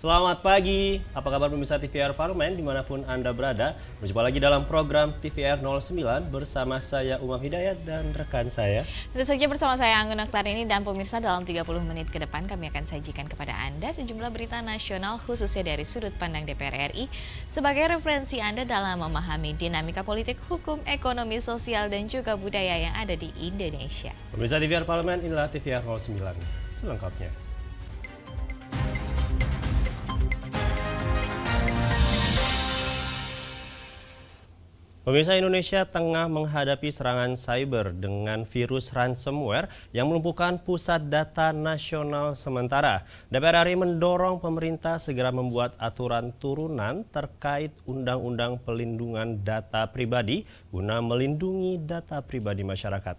Selamat pagi, apa kabar pemirsa TVR Parlemen dimanapun Anda berada. Berjumpa lagi dalam program TVR 09 bersama saya Umam Hidayat dan rekan saya. Tentu saja bersama saya Anggun Oktarini dan pemirsa dalam 30 menit ke depan kami akan sajikan kepada Anda sejumlah berita nasional khususnya dari sudut pandang DPR RI sebagai referensi Anda dalam memahami dinamika politik, hukum, ekonomi, sosial, dan juga budaya yang ada di Indonesia. Pemirsa TVR Parlemen, inilah TVR 09 selengkapnya. Pemirsa, Indonesia tengah menghadapi serangan cyber dengan virus ransomware yang melumpuhkan pusat data nasional sementara. DPR RI mendorong pemerintah segera membuat aturan turunan terkait Undang-Undang Pelindungan Data Pribadi guna melindungi data pribadi masyarakat.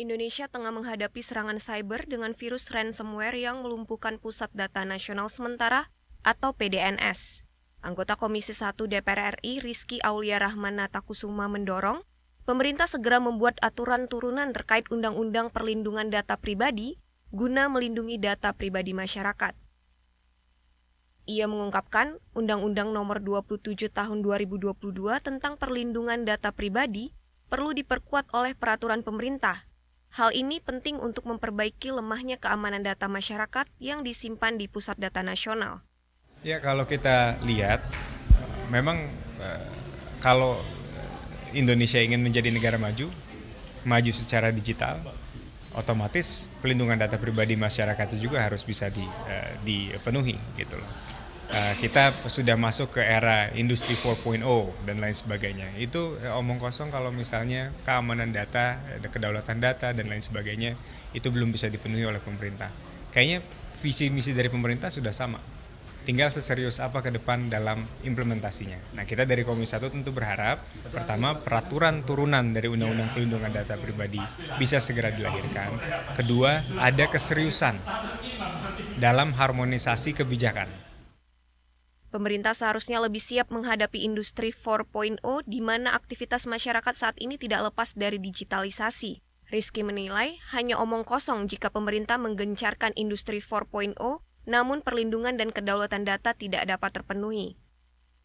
Indonesia tengah menghadapi serangan cyber dengan virus ransomware yang melumpuhkan pusat data nasional sementara atau PDNS. Anggota Komisi 1 DPR RI Rizky Aulia Rahman Natakusuma mendorong pemerintah segera membuat aturan turunan terkait Undang-Undang Perlindungan Data Pribadi guna melindungi data pribadi masyarakat. Ia mengungkapkan Undang-Undang Nomor 27 Tahun 2022 tentang Perlindungan Data Pribadi perlu diperkuat oleh peraturan pemerintah. Hal ini penting untuk memperbaiki lemahnya keamanan data masyarakat yang disimpan di Pusat Data Nasional. Ya, kalau kita lihat, memang kalau Indonesia ingin menjadi negara maju secara digital, otomatis pelindungan data pribadi masyarakat itu juga harus bisa dipenuhi gitu loh. Kita sudah masuk ke era industri 4.0 dan lain sebagainya. Itu omong kosong kalau misalnya keamanan data, kedaulatan data dan lain sebagainya itu belum bisa dipenuhi oleh pemerintah. Kayaknya visi misi dari pemerintah sudah sama. Tinggal seserius apa ke depan dalam implementasinya. Nah, kita dari Komisi 1 tentu berharap, pertama, peraturan turunan dari Undang-Undang Pelindungan Data Pribadi bisa segera dilahirkan. Kedua, ada keseriusan dalam harmonisasi kebijakan. Pemerintah seharusnya lebih siap menghadapi industri 4.0 di mana aktivitas masyarakat saat ini tidak lepas dari digitalisasi. Rizky menilai hanya omong kosong jika pemerintah menggencarkan industri 4.0, namun perlindungan dan kedaulatan data tidak dapat terpenuhi.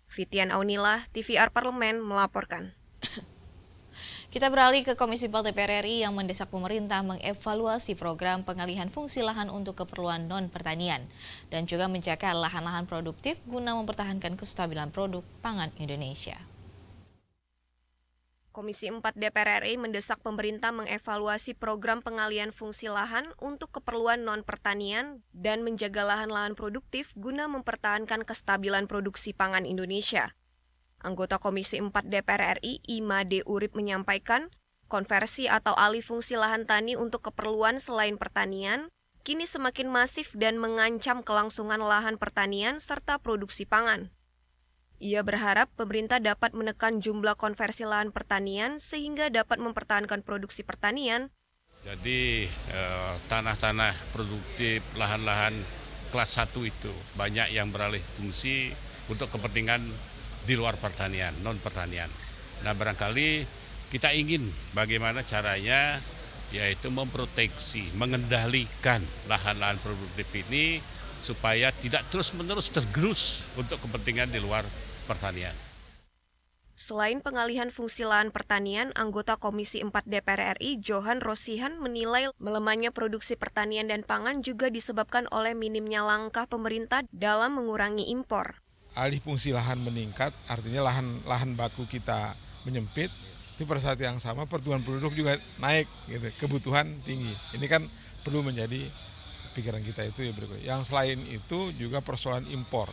Fitian Aunila, TVR Parlemen melaporkan. Kita beralih ke Komisi 4 DPR RI yang mendesak pemerintah mengevaluasi program pengalihan fungsi lahan untuk keperluan non-pertanian dan juga menjaga lahan-lahan produktif guna mempertahankan kestabilan produk pangan Indonesia. Komisi 4 DPR RI mendesak pemerintah mengevaluasi program pengalihan fungsi lahan untuk keperluan non-pertanian dan menjaga lahan-lahan produktif guna mempertahankan kestabilan produksi pangan Indonesia. Anggota Komisi 4 DPR RI Imade Urip menyampaikan, konversi atau alih fungsi lahan tani untuk keperluan selain pertanian kini semakin masif dan mengancam kelangsungan lahan pertanian serta produksi pangan. Ia berharap pemerintah dapat menekan jumlah konversi lahan pertanian sehingga dapat mempertahankan produksi pertanian. Jadi tanah-tanah produktif, lahan-lahan kelas 1 itu banyak yang beralih fungsi untuk kepentingan di luar pertanian, non-pertanian. Nah, barangkali kita ingin bagaimana caranya yaitu memproteksi, mengendalikan lahan-lahan produktif ini supaya tidak terus-menerus tergerus untuk kepentingan di luar pertanian. Selain pengalihan fungsi lahan pertanian, anggota Komisi 4 DPR RI Johan Rosihan menilai melemahnya produksi pertanian dan pangan juga disebabkan oleh minimnya langkah pemerintah dalam mengurangi impor. Alih fungsi lahan meningkat, artinya lahan baku kita menyempit, itu pada saat yang sama pertumbuhan penduduk juga naik, gitu, kebutuhan tinggi. Ini kan perlu menjadi pikiran kita itu ya berikut. Yang selain itu juga persoalan impor.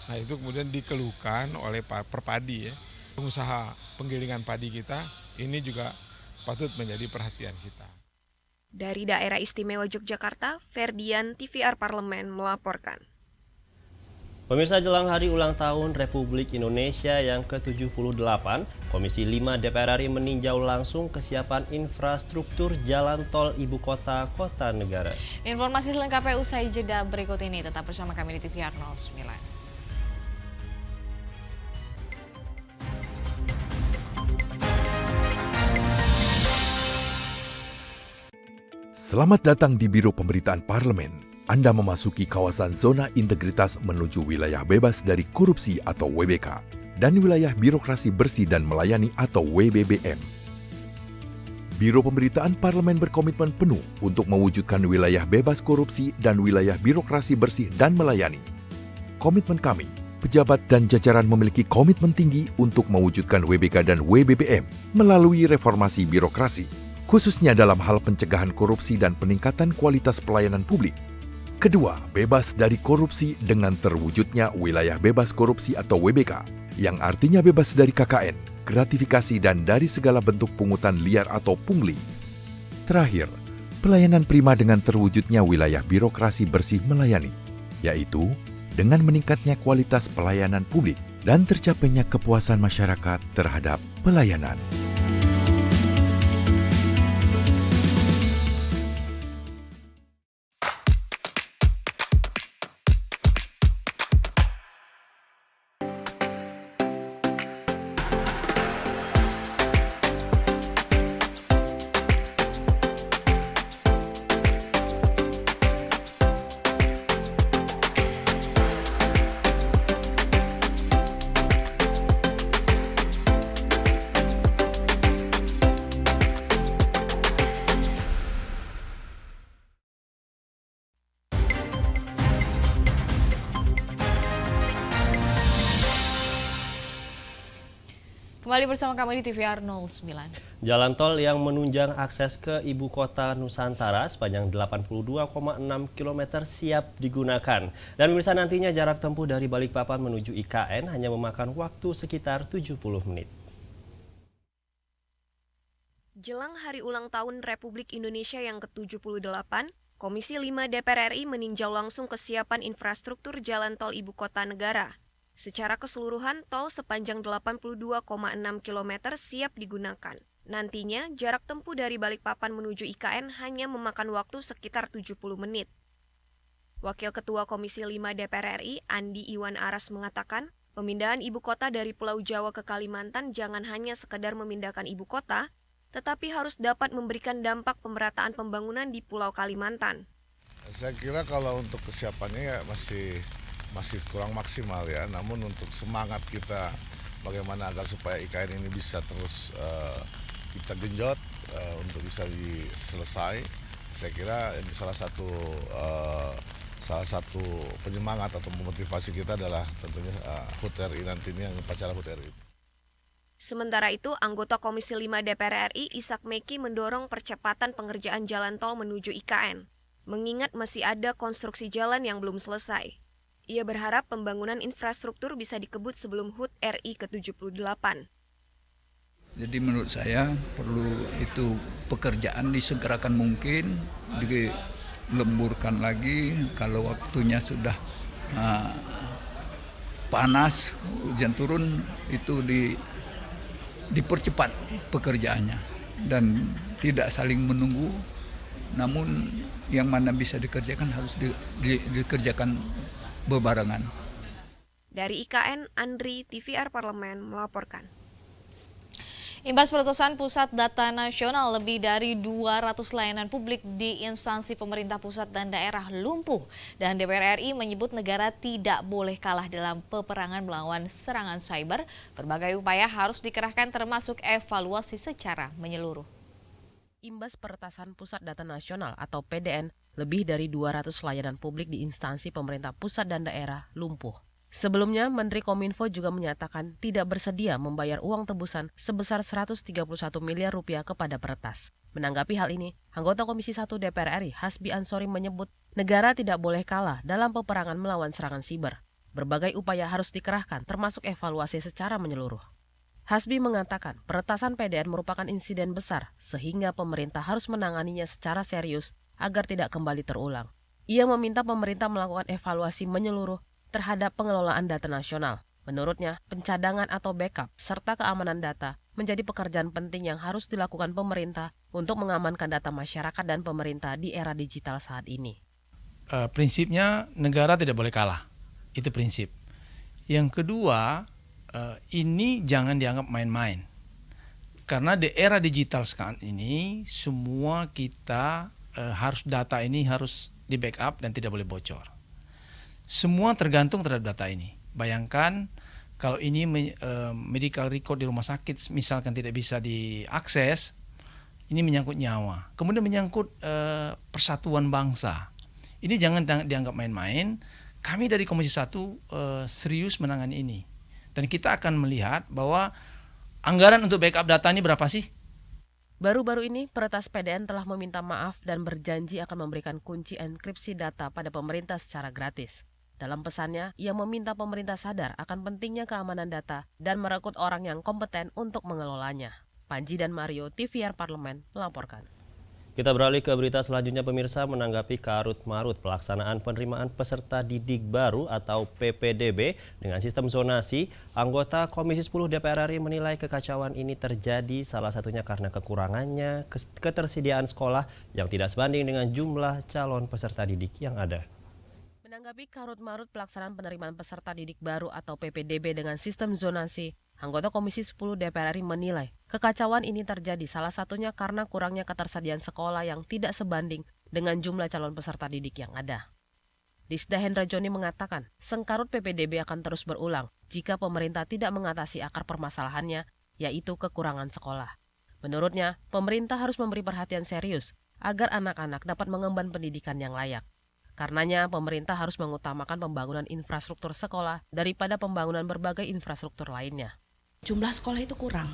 Nah, itu kemudian dikeluhkan oleh Perpadi ya. Pengusaha penggilingan padi kita ini juga patut menjadi perhatian kita. Dari Daerah Istimewa Yogyakarta, Ferdian, TVR Parlemen melaporkan. Pemirsa, jelang hari ulang tahun Republik Indonesia yang ke-78, Komisi 5 DPR RI meninjau langsung kesiapan infrastruktur jalan tol ibu kota negara. Informasi selengkapnya usai jeda berikut ini. Tetap bersama kami di TVR 09. Selamat datang di Biro Pemberitaan Parlemen. Anda memasuki kawasan zona integritas menuju wilayah bebas dari korupsi atau WBK dan wilayah birokrasi bersih dan melayani atau WBBM. Biro Pemberitaan Parlemen berkomitmen penuh untuk mewujudkan wilayah bebas korupsi dan wilayah birokrasi bersih dan melayani. Komitmen kami, pejabat dan jajaran memiliki komitmen tinggi untuk mewujudkan WBK dan WBBM melalui reformasi birokrasi, khususnya dalam hal pencegahan korupsi dan peningkatan kualitas pelayanan publik. Kedua, bebas dari korupsi dengan terwujudnya wilayah bebas korupsi atau WBK, yang artinya bebas dari KKN, gratifikasi dan dari segala bentuk pungutan liar atau pungli. Terakhir, pelayanan prima dengan terwujudnya wilayah birokrasi bersih melayani, yaitu dengan meningkatnya kualitas pelayanan publik dan tercapainya kepuasan masyarakat terhadap pelayanan. Kembali bersama kami di TVR 09. Jalan tol yang menunjang akses ke ibu kota Nusantara sepanjang 82,6 km siap digunakan. Dan pemirsa, nantinya jarak tempuh dari Balikpapan menuju IKN hanya memakan waktu sekitar 70 menit. Jelang Hari Ulang Tahun Republik Indonesia yang ke-78, Komisi 5 DPR RI meninjau langsung kesiapan infrastruktur jalan tol ibu kota negara. Secara keseluruhan, tol sepanjang 82,6 km siap digunakan. Nantinya, jarak tempuh dari Balikpapan menuju IKN hanya memakan waktu sekitar 70 menit. Wakil Ketua Komisi 5 DPR RI, Andi Iwan Aras mengatakan, pemindahan ibu kota dari Pulau Jawa ke Kalimantan jangan hanya sekedar memindahkan ibu kota, tetapi harus dapat memberikan dampak pemerataan pembangunan di Pulau Kalimantan. Saya kira kalau untuk kesiapannya ya masih kurang maksimal ya, namun untuk semangat kita bagaimana agar supaya IKN ini bisa terus kita genjot untuk bisa diselesai, saya kira ini salah satu penyemangat atau memotivasi kita adalah tentunya HUT RI nanti ini, yang upacara HUT RI. Sementara itu, anggota Komisi 5 DPR RI Ishak Meki mendorong percepatan pengerjaan jalan tol menuju IKN, mengingat masih ada konstruksi jalan yang belum selesai. Ia berharap pembangunan infrastruktur bisa dikebut sebelum HUT RI ke-78. Jadi menurut saya perlu itu pekerjaan disegerakan mungkin, dilemburkan lagi kalau waktunya sudah panas, hujan turun, itu dipercepat pekerjaannya dan tidak saling menunggu, namun yang mana bisa dikerjakan harus dikerjakan bebarengan. Dari IKN, Andri, TVR Parlemen melaporkan. Imbas perutusan Pusat Data Nasional, lebih dari 200 layanan publik di instansi pemerintah pusat dan daerah lumpuh. Dan DPR RI menyebut negara tidak boleh kalah dalam peperangan melawan serangan cyber. Berbagai upaya harus dikerahkan termasuk evaluasi secara menyeluruh. Imbas peretasan Pusat Data Nasional atau PDN, lebih dari 200 layanan publik di instansi pemerintah pusat dan daerah lumpuh. Sebelumnya, Menteri Kominfo juga menyatakan tidak bersedia membayar uang tebusan sebesar 131 miliar rupiah kepada peretas. Menanggapi hal ini, anggota Komisi 1 DPR RI Hasbi Ansori menyebut negara tidak boleh kalah dalam peperangan melawan serangan siber. Berbagai upaya harus dikerahkan termasuk evaluasi secara menyeluruh. Hasbi mengatakan peretasan PDN merupakan insiden besar sehingga pemerintah harus menanganinya secara serius agar tidak kembali terulang. Ia meminta pemerintah melakukan evaluasi menyeluruh terhadap pengelolaan data nasional. Menurutnya, pencadangan atau backup serta keamanan data menjadi pekerjaan penting yang harus dilakukan pemerintah untuk mengamankan data masyarakat dan pemerintah di era digital saat ini. Prinsipnya negara tidak boleh kalah, itu prinsip. Yang kedua, ini jangan dianggap main-main. Karena di era digital sekarang ini, semua kita data ini harus di backup dan tidak boleh bocor. Semua tergantung terhadap data ini. Bayangkan kalau ini medical record di rumah sakit misalkan tidak bisa diakses, ini menyangkut nyawa. Kemudian menyangkut persatuan bangsa. Ini jangan dianggap main-main. Kami dari Komisi 1 serius menangani ini. Dan kita akan melihat bahwa anggaran untuk backup data ini berapa sih? Baru-baru ini, Peretas PDN telah meminta maaf dan berjanji akan memberikan kunci enkripsi data pada pemerintah secara gratis. Dalam pesannya, ia meminta pemerintah sadar akan pentingnya keamanan data dan merekrut orang yang kompeten untuk mengelolanya. Panji dan Mario, TVR Parlemen, melaporkan. Kita beralih ke berita selanjutnya, pemirsa. Menanggapi karut-marut pelaksanaan penerimaan peserta didik baru atau PPDB dengan sistem zonasi, anggota Komisi 10 DPR RI menilai kekacauan ini terjadi salah satunya karena kekurangannya ketersediaan sekolah yang tidak sebanding dengan jumlah calon peserta didik yang ada. Menanggapi karut-marut pelaksanaan penerimaan peserta didik baru atau PPDB dengan sistem zonasi, anggota Komisi 10 DPR RI menilai kekacauan ini terjadi salah satunya karena kurangnya ketersediaan sekolah yang tidak sebanding dengan jumlah calon peserta didik yang ada. Disda Hendra Joni mengatakan, sengkarut PPDB akan terus berulang jika pemerintah tidak mengatasi akar permasalahannya, yaitu kekurangan sekolah. Menurutnya, pemerintah harus memberi perhatian serius agar anak-anak dapat mengemban pendidikan yang layak. Karenanya, pemerintah harus mengutamakan pembangunan infrastruktur sekolah daripada pembangunan berbagai infrastruktur lainnya. Jumlah sekolah itu kurang.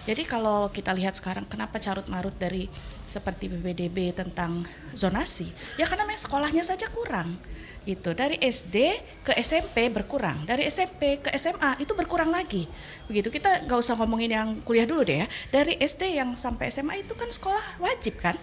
Jadi kalau kita lihat sekarang kenapa carut-marut dari seperti PPDB tentang zonasi, ya karena memang sekolahnya saja kurang. Gitu. Dari SD ke SMP berkurang, dari SMP ke SMA itu berkurang lagi. Begitu, kita nggak usah ngomongin yang kuliah dulu deh ya. Dari SD yang sampai SMA itu kan sekolah wajib kan?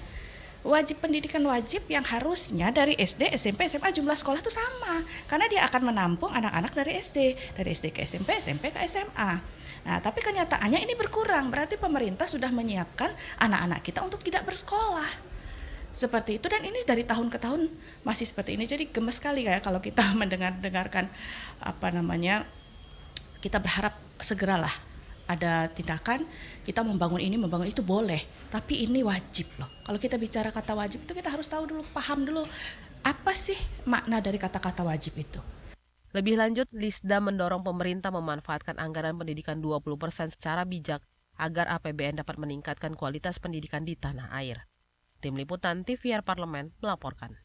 Wajib pendidikan wajib yang harusnya dari SD, SMP, SMA jumlah sekolah itu sama. Karena dia akan menampung anak-anak dari SD ke SMP, SMP ke SMA. Nah, tapi kenyataannya ini berkurang, berarti pemerintah sudah menyiapkan anak-anak kita untuk tidak bersekolah. Seperti itu, dan ini dari tahun ke tahun masih seperti ini. Jadi gemes sekali ya kalau kita mendengarkan kita berharap segeralah ada tindakan, kita membangun ini, membangun itu boleh, tapi ini wajib loh. Kalau kita bicara kata wajib itu kita harus tahu dulu, paham dulu apa sih makna dari kata-kata wajib itu. Lebih lanjut, Lisda mendorong pemerintah memanfaatkan anggaran pendidikan 20% secara bijak agar APBN dapat meningkatkan kualitas pendidikan di tanah air. Tim Liputan TVR Parlemen melaporkan.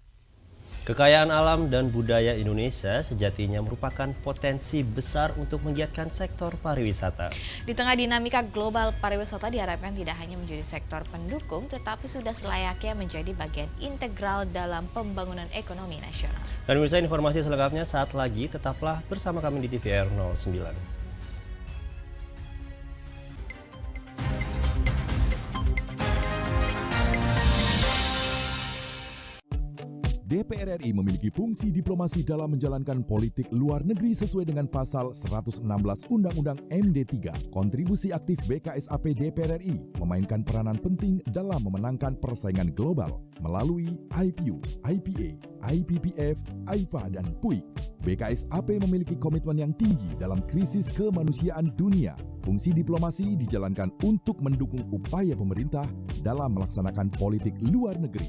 Kekayaan alam dan budaya Indonesia sejatinya merupakan potensi besar untuk menggiatkan sektor pariwisata. Di tengah dinamika global, pariwisata diharapkan tidak hanya menjadi sektor pendukung, tetapi sudah selayaknya menjadi bagian integral dalam pembangunan ekonomi nasional. Dan pemirsa, informasi selengkapnya saat lagi, tetaplah bersama kami di TVR 09. DPR RI memiliki fungsi diplomasi dalam menjalankan politik luar negeri sesuai dengan pasal 116 Undang-Undang MD3. Kontribusi aktif BKSAP DPR RI memainkan peranan penting dalam memenangkan persaingan global melalui IPU, IPA, IPPF, IPA, dan PUIK. BKSAP memiliki komitmen yang tinggi dalam krisis kemanusiaan dunia. Fungsi diplomasi dijalankan untuk mendukung upaya pemerintah dalam melaksanakan politik luar negeri.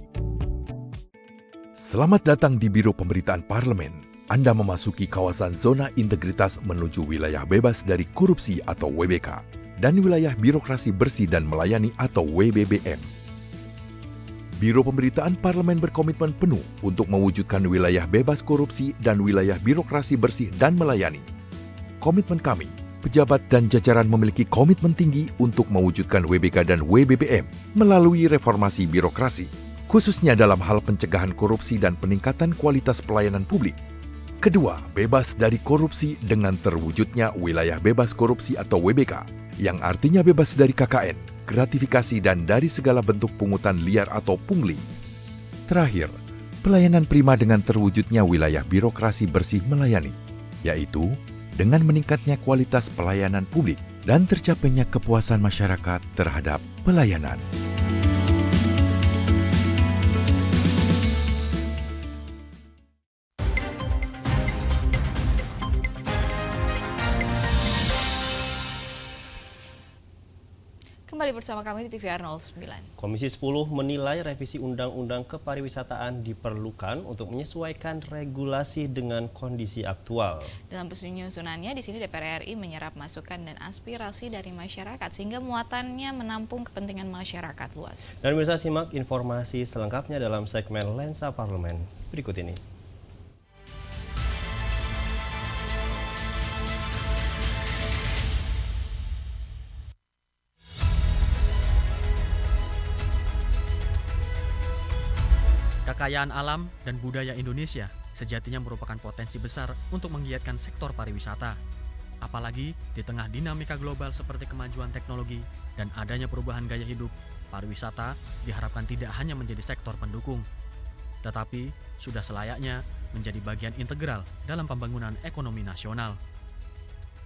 Selamat datang di Biro Pemberitaan Parlemen. Anda memasuki kawasan zona integritas menuju wilayah bebas dari korupsi atau WBK dan wilayah birokrasi bersih dan melayani atau WBBM. Biro Pemberitaan Parlemen berkomitmen penuh untuk mewujudkan wilayah bebas korupsi dan wilayah birokrasi bersih dan melayani. Komitmen kami, pejabat dan jajaran memiliki komitmen tinggi untuk mewujudkan WBK dan WBBM melalui reformasi birokrasi, khususnya dalam hal pencegahan korupsi dan peningkatan kualitas pelayanan publik. Kedua, bebas dari korupsi dengan terwujudnya wilayah bebas korupsi atau WBK, yang artinya bebas dari KKN, gratifikasi, dan dari segala bentuk pungutan liar atau pungli. Terakhir, pelayanan prima dengan terwujudnya wilayah birokrasi bersih melayani, yaitu dengan meningkatnya kualitas pelayanan publik dan tercapainya kepuasan masyarakat terhadap pelayanan. Kembali bersama kami di TVR 09. Komisi 10 menilai revisi Undang-Undang Kepariwisataan diperlukan untuk menyesuaikan regulasi dengan kondisi aktual. Dalam penyusunannya, di sini DPR RI menyerap masukan dan aspirasi dari masyarakat sehingga muatannya menampung kepentingan masyarakat luas. Dan bisa simak informasi selengkapnya dalam segmen Lensa Parlemen berikut ini. Kekayaan alam dan budaya Indonesia sejatinya merupakan potensi besar untuk menggiatkan sektor pariwisata. Apalagi di tengah dinamika global seperti kemajuan teknologi dan adanya perubahan gaya hidup, pariwisata diharapkan tidak hanya menjadi sektor pendukung, tetapi sudah selayaknya menjadi bagian integral dalam pembangunan ekonomi nasional.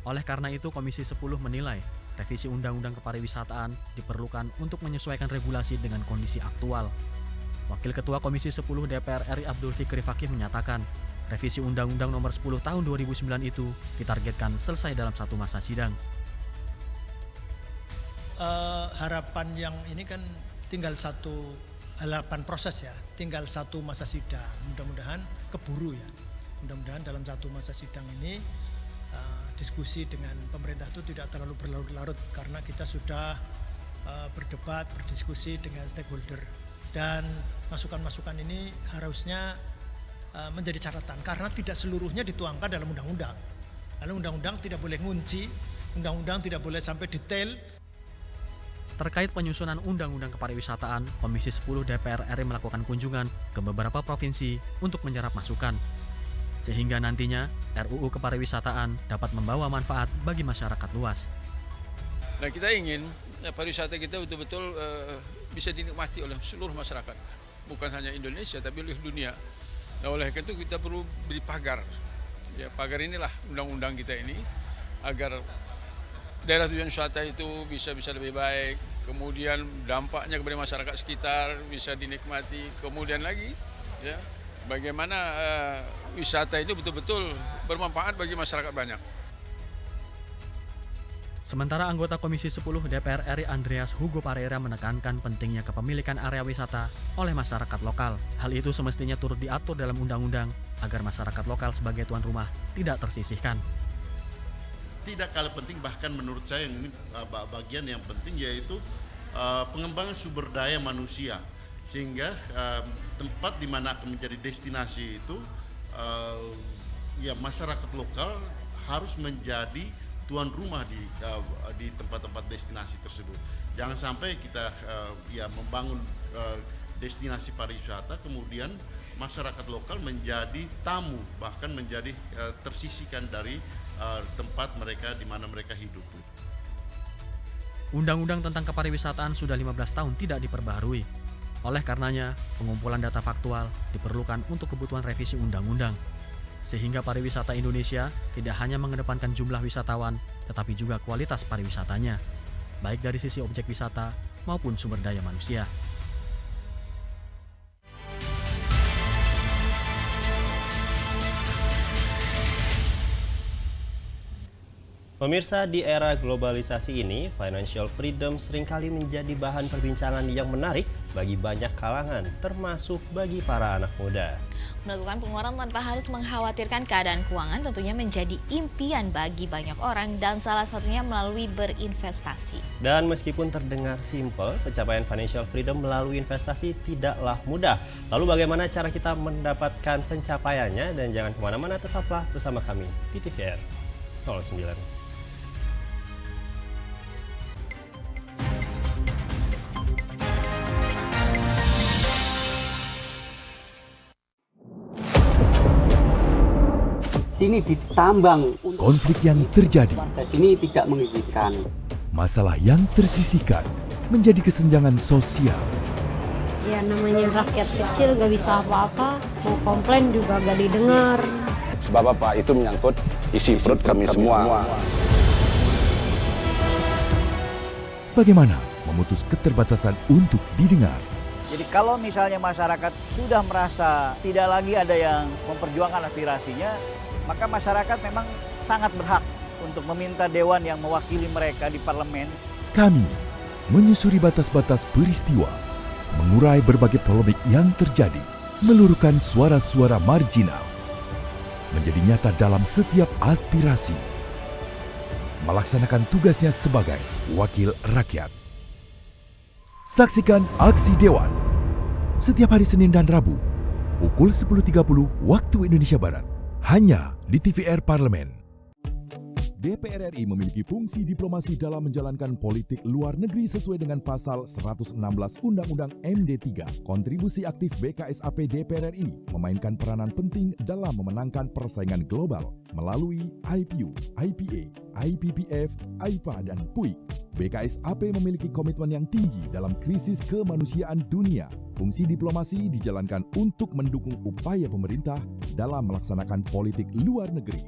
Oleh karena itu, Komisi 10 menilai revisi Undang-Undang Kepariwisataan diperlukan untuk menyesuaikan regulasi dengan kondisi aktual. Wakil Ketua Komisi 10 DPR RI Abdul Fikri Fakih menyatakan, revisi Undang-Undang Nomor 10 Tahun 2009 itu ditargetkan selesai dalam satu masa sidang. Harapan yang ini kan tinggal proses ya, tinggal satu masa sidang. Mudah-mudahan keburu ya. Mudah-mudahan dalam satu masa sidang ini diskusi dengan pemerintah itu tidak terlalu berlarut-larut karena kita sudah berdebat, berdiskusi dengan stakeholder. Dan masukan-masukan ini harusnya menjadi catatan karena tidak seluruhnya dituangkan dalam undang-undang. Lalu undang-undang tidak boleh ngunci, undang-undang tidak boleh sampai detail. Terkait penyusunan Undang-Undang Kepariwisataan, Komisi 10 DPR RI melakukan kunjungan ke beberapa provinsi untuk menyerap masukan. Sehingga nantinya RUU Kepariwisataan dapat membawa manfaat bagi masyarakat luas. Nah, kita ingin pariwisata kita betul-betul bisa dinikmati oleh seluruh masyarakat, bukan hanya Indonesia tapi oleh dunia. Nah, oleh itu kita perlu beri pagar. Ya, pagar inilah undang-undang kita ini agar daerah tujuan wisata itu bisa lebih baik, kemudian dampaknya kepada masyarakat sekitar bisa dinikmati, kemudian lagi ya bagaimana wisata itu betul-betul bermanfaat bagi masyarakat banyak. Sementara anggota Komisi 10 DPR RI Andreas Hugo Pareira menekankan pentingnya kepemilikan area wisata oleh masyarakat lokal. Hal itu semestinya turut diatur dalam undang-undang agar masyarakat lokal sebagai tuan rumah tidak tersisihkan. Tidak kalah penting, bahkan menurut saya ini bagian yang penting yaitu pengembangan sumber daya manusia. Sehingga tempat di mana akan menjadi destinasi itu ya masyarakat lokal harus menjadi tuan rumah di tempat-tempat destinasi tersebut. Jangan sampai kita membangun destinasi pariwisata kemudian masyarakat lokal menjadi tamu, bahkan menjadi tersisihkan dari tempat mereka di mana mereka hidup. Undang-undang tentang kepariwisataan sudah 15 tahun tidak diperbaharui. Oleh karenanya, pengumpulan data faktual diperlukan untuk kebutuhan revisi undang-undang. Sehingga pariwisata Indonesia tidak hanya mengedepankan jumlah wisatawan, tetapi juga kualitas pariwisatanya, baik dari sisi objek wisata maupun sumber daya manusia. Pemirsa, di era globalisasi ini, financial freedom seringkali menjadi bahan perbincangan yang menarik bagi banyak kalangan, termasuk bagi para anak muda. Melakukan pengeluaran tanpa harus mengkhawatirkan keadaan keuangan tentunya menjadi impian bagi banyak orang dan salah satunya melalui berinvestasi. Dan meskipun terdengar simpel, pencapaian financial freedom melalui investasi tidaklah mudah. Lalu bagaimana cara kita mendapatkan pencapaiannya? Dan jangan kemana-mana, tetaplah bersama kami di TVR 09. Sini ditambang. Konflik yang terjadi. Sini tidak mengizinkan. Masalah yang tersisihkan menjadi kesenjangan sosial. Ya namanya rakyat kecil gak bisa apa-apa, mau komplain juga gak didengar. Sebab apa? Itu menyangkut isi perut kami semua. Bagaimana memutus keterbatasan untuk didengar? Jadi kalau misalnya masyarakat sudah merasa tidak lagi ada yang memperjuangkan aspirasinya, maka masyarakat memang sangat berhak untuk meminta dewan yang mewakili mereka di parlemen. Kami menyusuri batas-batas peristiwa, mengurai berbagai polemik yang terjadi, meluruhkan suara-suara marginal, menjadi nyata dalam setiap aspirasi, melaksanakan tugasnya sebagai wakil rakyat. Saksikan Aksi Dewan setiap hari Senin dan Rabu pukul 10.30 waktu Indonesia Barat, hanya di TVR Parlemen. DPR RI memiliki fungsi diplomasi dalam menjalankan politik luar negeri sesuai dengan pasal 116 Undang-Undang MD3. Kontribusi aktif BKSAP DPR RI memainkan peranan penting dalam memenangkan persaingan global melalui IPU, IPA, IPPF, IPA, dan PUIK. BKSAP memiliki komitmen yang tinggi dalam krisis kemanusiaan dunia. Fungsi diplomasi dijalankan untuk mendukung upaya pemerintah dalam melaksanakan politik luar negeri.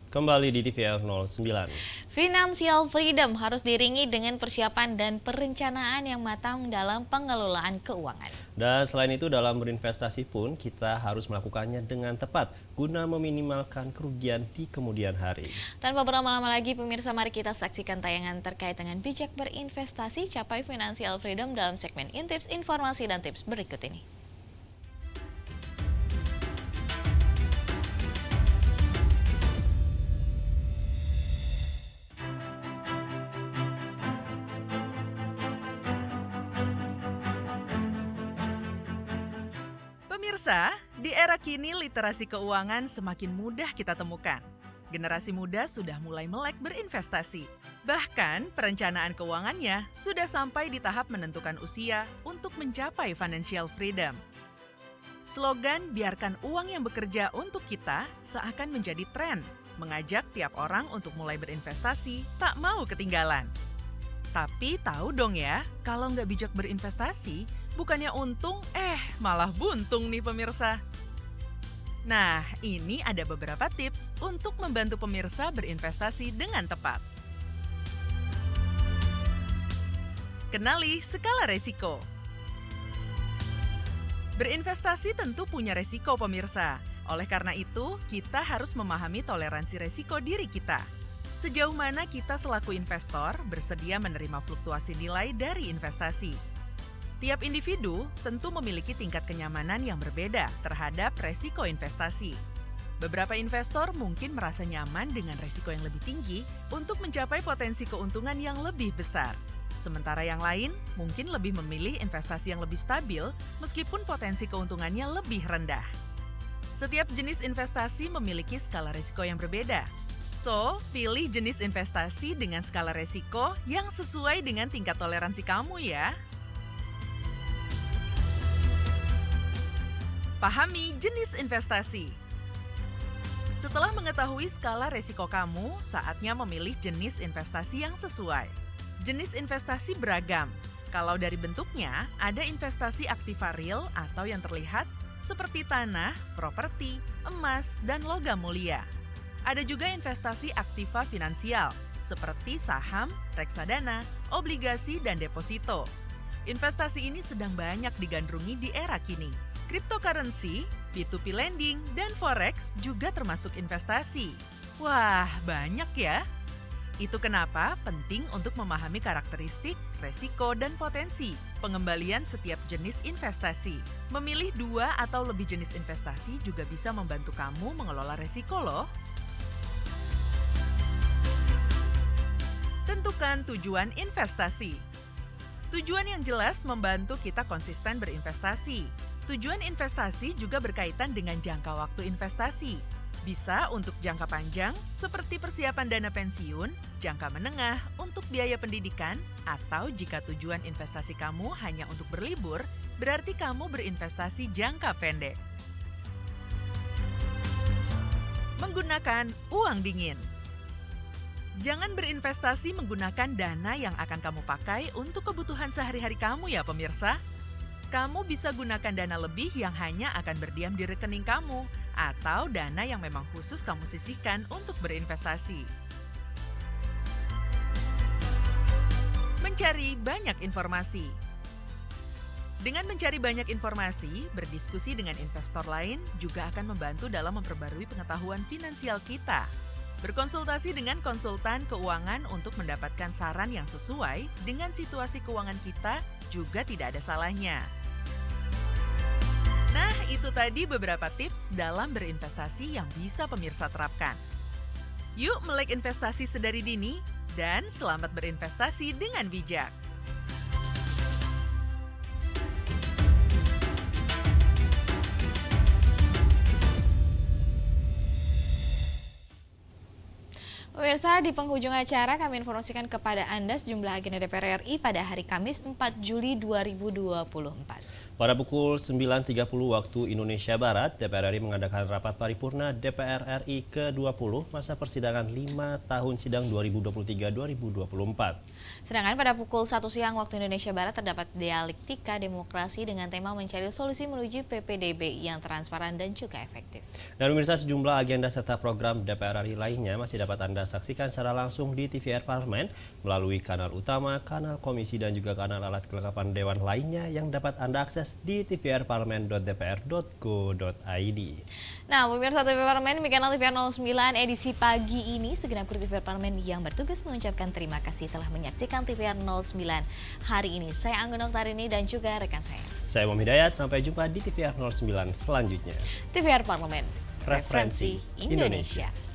Kembali di TVR 09. Financial freedom harus diiringi dengan persiapan dan perencanaan yang matang dalam pengelolaan keuangan. Dan selain itu dalam berinvestasi pun kita harus melakukannya dengan tepat guna meminimalkan kerugian di kemudian hari. Tanpa berlama-lama lagi pemirsa, mari kita saksikan tayangan terkait dengan bijak berinvestasi capai financial freedom dalam segmen Intips, Informasi dan Tips berikut ini. Pemirsa, di era kini literasi keuangan semakin mudah kita temukan. Generasi muda sudah mulai melek berinvestasi. Bahkan perencanaan keuangannya sudah sampai di tahap menentukan usia untuk mencapai financial freedom. Slogan "Biarkan uang yang bekerja untuk kita" seakan menjadi tren, mengajak tiap orang untuk mulai berinvestasi, tak mau ketinggalan. Tapi tahu dong ya, kalau nggak bijak berinvestasi, bukannya untung, malah buntung nih pemirsa. Nah, ini ada beberapa tips untuk membantu pemirsa berinvestasi dengan tepat. Kenali skala resiko. Berinvestasi tentu punya resiko pemirsa. Oleh karena itu, kita harus memahami toleransi resiko diri kita. Sejauh mana kita selaku investor bersedia menerima fluktuasi nilai dari investasi. Tiap individu tentu memiliki tingkat kenyamanan yang berbeda terhadap resiko investasi. Beberapa investor mungkin merasa nyaman dengan resiko yang lebih tinggi untuk mencapai potensi keuntungan yang lebih besar. Sementara yang lain mungkin lebih memilih investasi yang lebih stabil meskipun potensi keuntungannya lebih rendah. Setiap jenis investasi memiliki skala risiko yang berbeda. So, pilih jenis investasi dengan skala risiko yang sesuai dengan tingkat toleransi kamu ya. Pahami jenis investasi. Setelah mengetahui skala risiko kamu, saatnya memilih jenis investasi yang sesuai. Jenis investasi beragam. Kalau dari bentuknya, ada investasi aktiva real atau yang terlihat seperti tanah, properti, emas, dan logam mulia. Ada juga investasi aktiva finansial seperti saham, reksadana, obligasi, dan deposito. Investasi ini sedang banyak digandrungi di era kini. Cryptocurrency, P2P lending, dan forex juga termasuk investasi. Wah, banyak ya. Itu kenapa penting untuk memahami karakteristik, resiko, dan potensi pengembalian setiap jenis investasi. Memilih 2 atau lebih jenis investasi juga bisa membantu kamu mengelola resiko loh. Tentukan tujuan investasi. Tujuan yang jelas membantu kita konsisten berinvestasi. Tujuan investasi juga berkaitan dengan jangka waktu investasi. Bisa untuk jangka panjang, seperti persiapan dana pensiun, jangka menengah untuk biaya pendidikan, atau jika tujuan investasi kamu hanya untuk berlibur, berarti kamu berinvestasi jangka pendek. Menggunakan uang dingin. Jangan berinvestasi menggunakan dana yang akan kamu pakai untuk kebutuhan sehari-hari kamu ya pemirsa. Kamu bisa gunakan dana lebih yang hanya akan berdiam di rekening kamu atau dana yang memang khusus kamu sisihkan untuk berinvestasi. Mencari banyak informasi. Dengan mencari banyak informasi, berdiskusi dengan investor lain juga akan membantu dalam memperbarui pengetahuan finansial kita. Berkonsultasi dengan konsultan keuangan untuk mendapatkan saran yang sesuai dengan situasi keuangan kita juga tidak ada salahnya. Nah, itu tadi beberapa tips dalam berinvestasi yang bisa pemirsa terapkan. Yuk melek investasi sedari dini dan selamat berinvestasi dengan bijak. Pemirsa, di penghujung acara kami informasikan kepada Anda sejumlah agenda DPR RI pada hari Kamis 4 Juli 2024. Pada pukul 9.30 waktu Indonesia Barat, DPR RI mengadakan rapat paripurna DPR RI ke-20 masa persidangan 5 tahun sidang 2023-2024. Sedangkan pada pukul 1 siang waktu Indonesia Barat terdapat dialektika demokrasi dengan tema mencari solusi menuju PPDB yang transparan dan juga efektif. Dan pemirsa, sejumlah agenda serta program DPR RI lainnya masih dapat Anda saksikan secara langsung di TVR Parlemen melalui kanal utama, kanal komisi dan juga kanal alat kelengkapan dewan lainnya yang dapat Anda akses di tvrparlemen.dpr.go.id. Nah, pemirsa TV Parlemen, demikianlah TVR 09 edisi pagi ini. Segenap kru TVR Parlemen yang bertugas mengucapkan terima kasih telah menyaksikan TVR 09 hari ini. Saya Anggun Oktarini dan juga rekan saya. Saya Muhammad Hidayat, sampai jumpa di TVR 09 selanjutnya. TVR Parlemen, referensi Indonesia.